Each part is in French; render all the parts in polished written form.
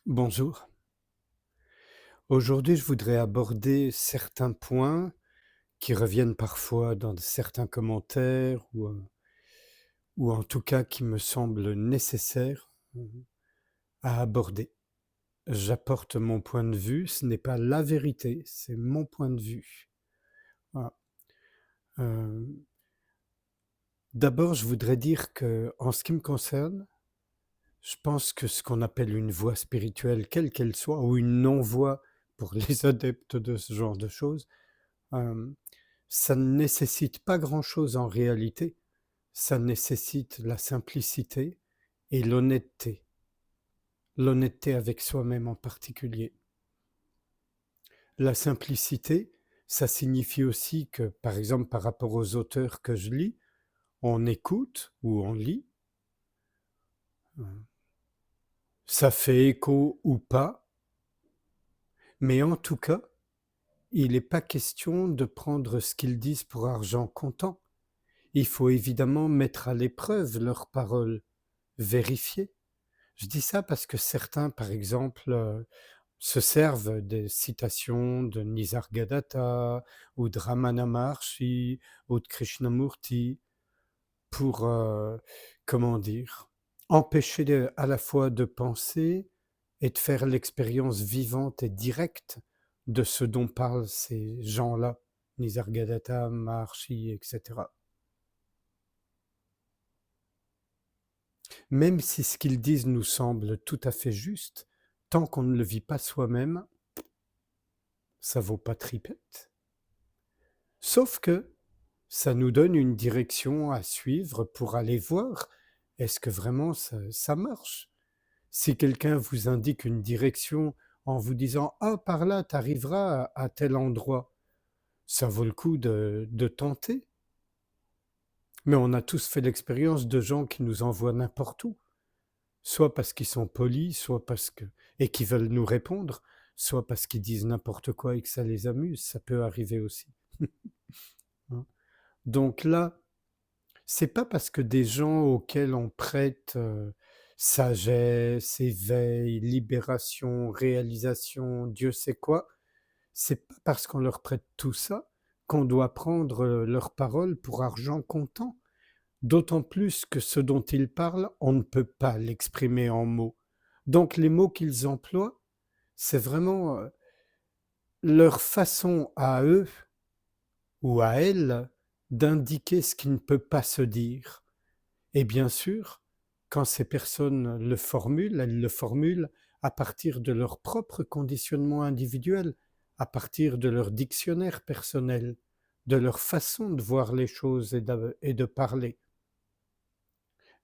Bonjour. Aujourd'hui, je voudrais aborder certains points qui reviennent parfois dans certains commentaires ou en tout cas qui me semblent nécessaires à aborder. J'apporte mon point de vue, ce n'est pas la vérité, c'est mon point de vue. Voilà. Euh, D'abord, je voudrais dire que, en ce qui me concerne, je pense que ce qu'on appelle une voie spirituelle, quelle qu'elle soit, ou une non-voie pour les adeptes de ce genre de choses, euh, ça ne nécessite pas grand-chose en réalité, ça nécessite la simplicité et l'honnêteté avec soi-même en particulier. La simplicité, ça signifie aussi que, par exemple, par rapport aux auteurs que je lis, on écoute ou on lit, ça fait écho ou pas, mais en tout cas, il n'est pas question de prendre ce qu'ils disent pour argent comptant. Il faut évidemment mettre à l'épreuve leurs paroles, vérifier. Je dis ça parce que certains, par exemple, se servent des citations de Nisargadatta ou de Ramana Maharshi ou de Krishnamurti pour, comment dire, empêcher à la fois de penser et de faire l'expérience vivante et directe de ce dont parlent ces gens-là, Nisargadatta, Maharshi, etc. Même si ce qu'ils disent nous semble tout à fait juste, tant qu'on ne le vit pas soi-même, ça vaut pas tripette. Sauf que ça nous donne une direction à suivre pour aller voir est-ce que vraiment ça marche. Si quelqu'un vous indique une direction en vous disant ah par là tu arriveras à tel endroit, ça vaut le coup de tenter. Mais on a tous fait l'expérience de gens qui nous envoient n'importe où, soit parce qu'ils sont polis, soit parce que et qui veulent nous répondre, soit parce qu'ils disent n'importe quoi et que ça les amuse, ça peut arriver aussi. Hein. Donc là, c'est pas parce que des gens auxquels on prête sagesse, éveil, libération, réalisation, Dieu sait quoi, c'est pas parce qu'on leur prête tout ça qu'on doit prendre leurs paroles pour argent comptant. D'autant plus que ce dont ils parlent, on ne peut pas l'exprimer en mots. Donc les mots qu'ils emploient, c'est vraiment leur façon à eux ou à elles d'indiquer ce qui ne peut pas se dire. Et bien sûr, quand ces personnes le formulent, elles le formulent à partir de leur propre conditionnement individuel, à partir de leur dictionnaire personnel, de leur façon de voir les choses et de parler.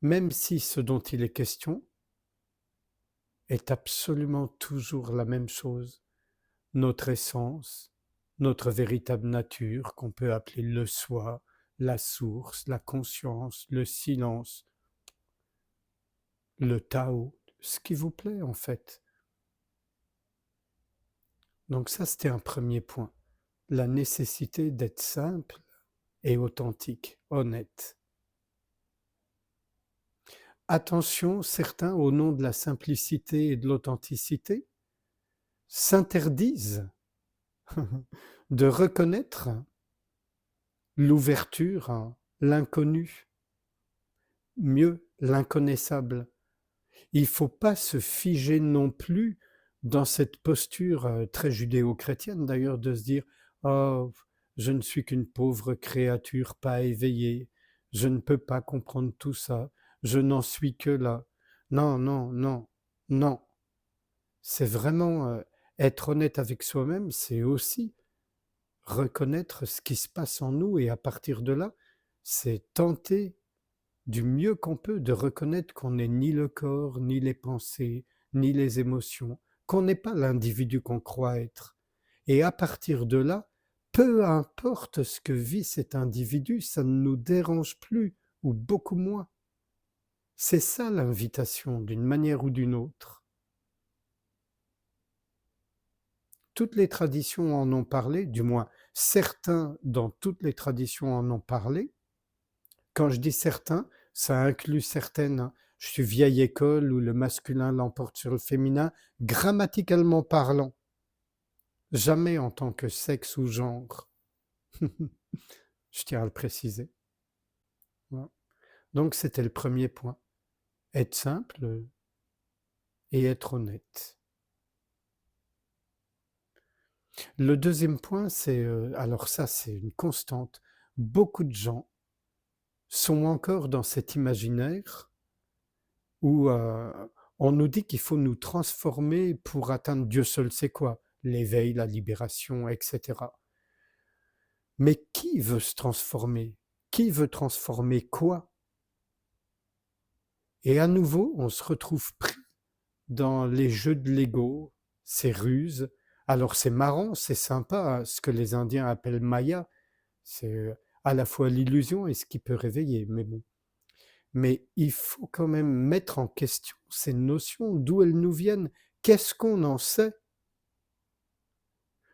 Même si ce dont il est question est absolument toujours la même chose, notre essence, notre véritable nature qu'on peut appeler le soi, la source, la conscience, le silence, le Tao, ce qui vous plaît en fait. Donc ça, c'était un premier point. La nécessité d'être simple et authentique, honnête. Attention, certains, au nom de la simplicité et de l'authenticité, s'interdisent de reconnaître l'ouverture, l'inconnu, mieux l'inconnaissable. Il ne faut pas se figer non plus dans cette posture très judéo-chrétienne d'ailleurs de se dire oh, je ne suis qu'une pauvre créature pas éveillée, je ne peux pas comprendre tout ça, je n'en suis que là. Non, non, non, non. C'est vraiment être honnête avec soi-même, c'est aussi reconnaître ce qui se passe en nous et à partir de là, c'est tenter du mieux qu'on peut de reconnaître qu'on n'est ni le corps, ni les pensées, ni les émotions, qu'on n'est pas l'individu qu'on croit être. Et à partir de là, peu importe ce que vit cet individu, ça ne nous dérange plus, ou beaucoup moins. C'est ça l'invitation, d'une manière ou d'une autre. Toutes les traditions en ont parlé, du moins certains dans toutes les traditions en ont parlé. Quand je dis certains, ça inclut certaines, hein. je suis vieille école où le masculin l'emporte sur le féminin, grammaticalement parlant, jamais en tant que sexe ou genre. Je tiens à le préciser. Voilà. Donc c'était le premier point. Être simple et être honnête. Le deuxième point, c'est, alors ça c'est une constante, beaucoup de gens sont encore dans cet imaginaire où on nous dit qu'il faut nous transformer pour atteindre Dieu seul sait quoi, l'éveil, la libération, etc. Mais qui veut se transformer? Qui veut transformer quoi? Et à nouveau, on se retrouve pris dans les jeux de l'ego, ces ruses. Alors c'est marrant, c'est sympa, ce que les Indiens appellent Maya, c'est à la fois l'illusion et ce qui peut réveiller, mais bon. Mais il faut quand même mettre en question ces notions, d'où elles nous viennent. Qu'est-ce qu'on en sait?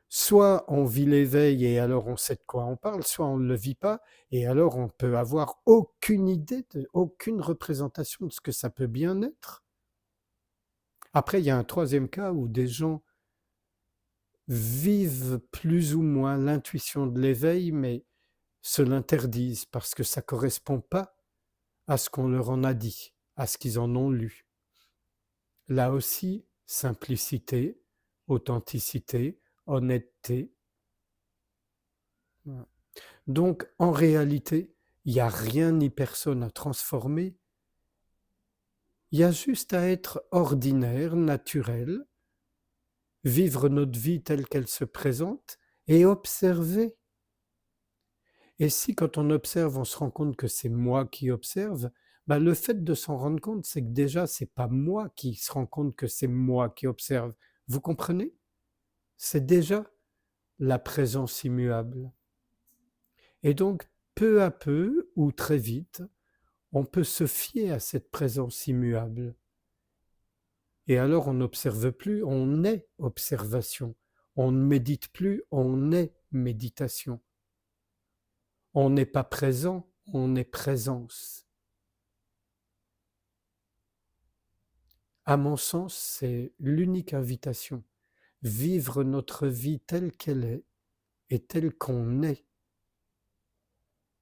Soit on vit l'éveil et alors on sait de quoi on parle, soit on ne le vit pas et alors on peut avoir aucune idée, aucune représentation de ce que ça peut bien être. Après, il y a un troisième cas où des gens vivent plus ou moins l'intuition de l'éveil, mais se l'interdisent parce que ça ne correspond pas à ce qu'on leur en a dit, à ce qu'ils en ont lu. Là aussi, simplicité, authenticité, honnêteté. Voilà. Donc, en réalité, il n'y a rien ni personne à transformer. Il y a juste à être ordinaire, naturel, vivre notre vie telle qu'elle se présente et observer. Et si quand on observe, on se rend compte que c'est moi qui observe, bah, le fait de s'en rendre compte, c'est que déjà, c'est pas moi qui se rend compte que c'est moi qui observe. Vous comprenez? C'est déjà la présence immuable. Et donc, peu à peu, ou très vite, on peut se fier à cette présence immuable. Et alors, on n'observe plus, on est observation. On ne médite plus, on est méditation. On n'est pas présent, on est présence. À mon sens, c'est l'unique invitation. Vivre notre vie telle qu'elle est et telle qu'on est,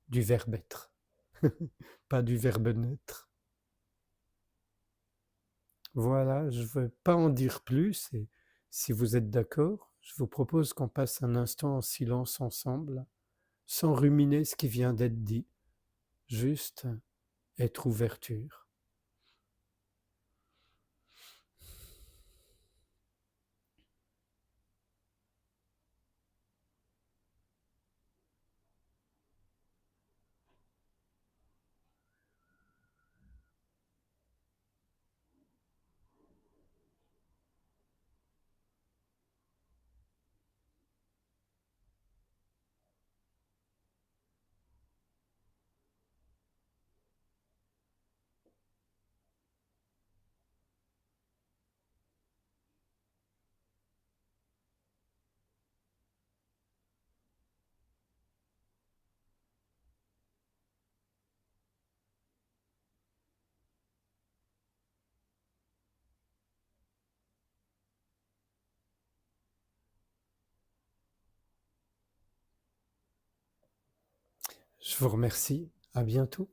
du verbe être, pas du verbe naître. Voilà, je ne veux pas en dire plus et si vous êtes d'accord, je vous propose qu'on passe un instant en silence ensemble, sans ruminer ce qui vient d'être dit, juste être ouverture. Je vous remercie, à bientôt.